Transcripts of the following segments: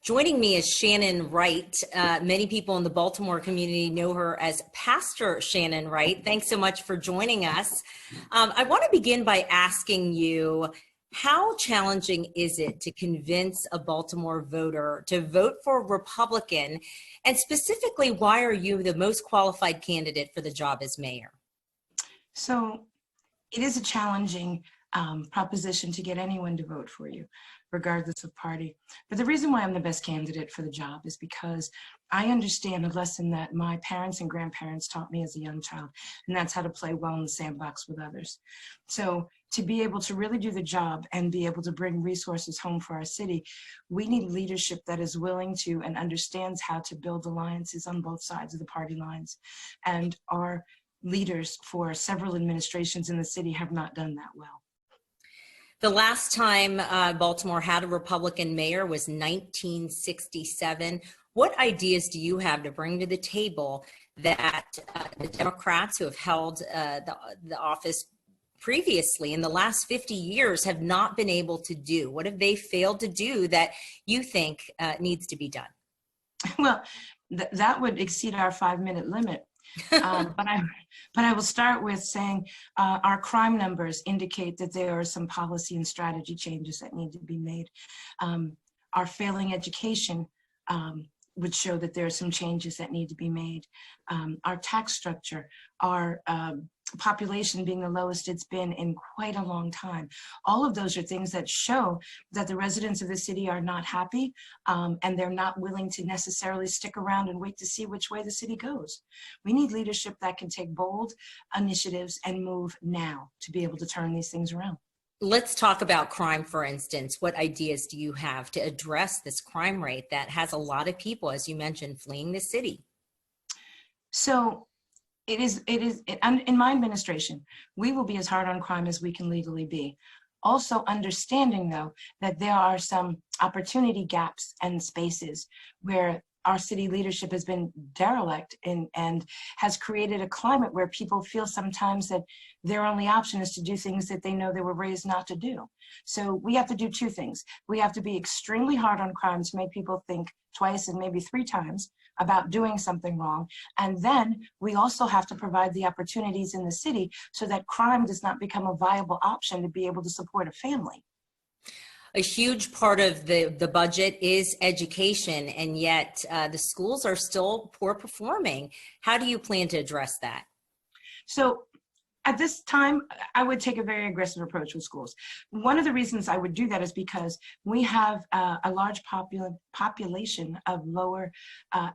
Joining me is Shannon Wright. Many people in the Baltimore community know her as Pastor Shannon Wright. Thanks so much for joining us. I want to begin by asking you, how challenging is it to convince a Baltimore voter to vote for a Republican? And specifically, why are you the most qualified candidate for the job as mayor? So it is a challenging proposition to get anyone to vote for you, regardless of party. But the reason why I'm the best candidate for the job is because I understand a lesson that my parents and grandparents taught me as a young child, and that's how to play well in the sandbox with others. So to be able to really do the job and be able to bring resources home for our city, we need leadership that is willing to and understands how to build alliances on both sides of the party lines. And our leaders for several administrations in the city have not done that well. The last time Baltimore had a Republican mayor was 1967. What ideas do you have to bring to the table that the Democrats who have held the office previously in the last 50 years have not been able to do? What have they failed to do that you think needs to be done? Well, that would exceed our 5-minute limit. But I will start with saying our crime numbers indicate that there are some policy and strategy changes that need to be made. Our failing education would show that there are some changes that need to be made. Our tax structure, our population being the lowest it's been in quite a long time. All of those are things that show that the residents of the city are not happy and they're not willing to necessarily stick around and wait to see which way the city goes. We need leadership that can take bold initiatives and move now to be able to turn these things around. Let's talk about crime, for instance. What ideas do you have to address this crime rate that has a lot of people, as you mentioned, fleeing the city? So in my administration, we will be as hard on crime as we can legally be. Also understanding, though, that there are some opportunity gaps and spaces where our city leadership has been derelict and has created a climate where people feel sometimes that their only option is to do things that they know they were raised not to do. So we have to do two things. We have to be extremely hard on crime to make people think twice and maybe 3 times about doing something wrong. And then we also have to provide the opportunities in the city so that crime does not become a viable option to be able to support a family. A huge part of the budget is education, and yet the schools are still poor performing. How do you plan to address that? So at this time, I would take a very aggressive approach with schools. One of the reasons I would do that is because we have a large population of lower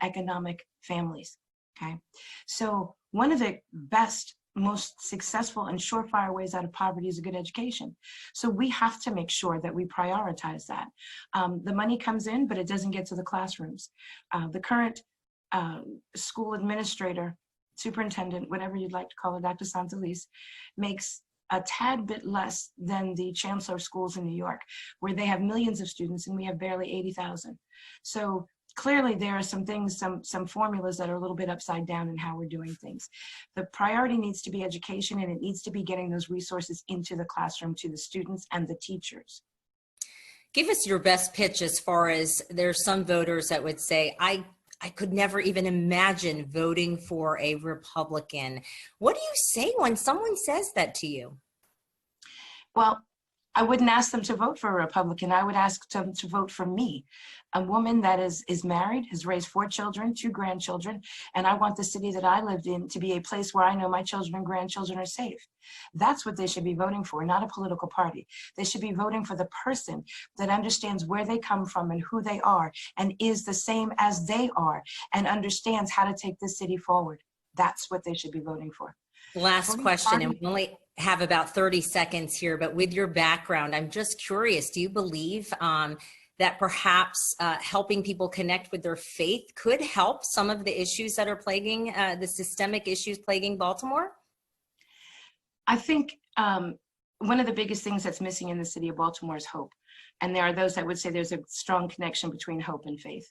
economic families, okay? So one of the best, most successful and surefire ways out of poverty is a good education. So we have to make sure that we prioritize that. The money comes in, but it doesn't get to the classrooms. The current school administrator, superintendent, whatever you'd like to call it, Dr. Santalise, makes a tad bit less than the chancellor of schools in New York, where they have millions of students and we have barely 80,000. So clearly there are some things, some formulas that are a little bit upside down in how we're doing things. The priority needs to be education, and it needs to be getting those resources into the classroom to the students and the teachers. Give us your best pitch as far as there's some voters that would say, I could never even imagine voting for a Republican. What do you say when someone says that to you? Well, I wouldn't ask them to vote for a Republican. I would ask them to vote for me, a woman that is married, has raised 4 children, 2 grandchildren, and I want the city that I lived in to be a place where I know my children and grandchildren are safe. That's what they should be voting for, not a political party. They should be voting for the person that understands where they come from and who they are and is the same as they are and understands how to take this city forward. That's what they should be voting for. Last question, and we only have about 30 seconds here, but with your background, I'm just curious, do you believe that perhaps helping people connect with their faith could help some of the issues that are plaguing, the systemic issues plaguing Baltimore? I think one of the biggest things that's missing in the city of Baltimore is hope. And there are those that would say there's a strong connection between hope and faith.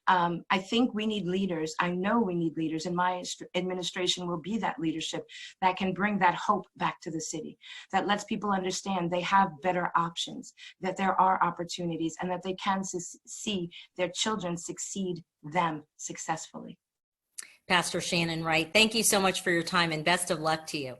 I think we need leaders. I know we need leaders, and my administration will be that leadership that can bring that hope back to the city, that lets people understand they have better options, that there are opportunities, and that they can see their children succeed them successfully. Pastor Shannon Wright, thank you so much for your time and best of luck to you.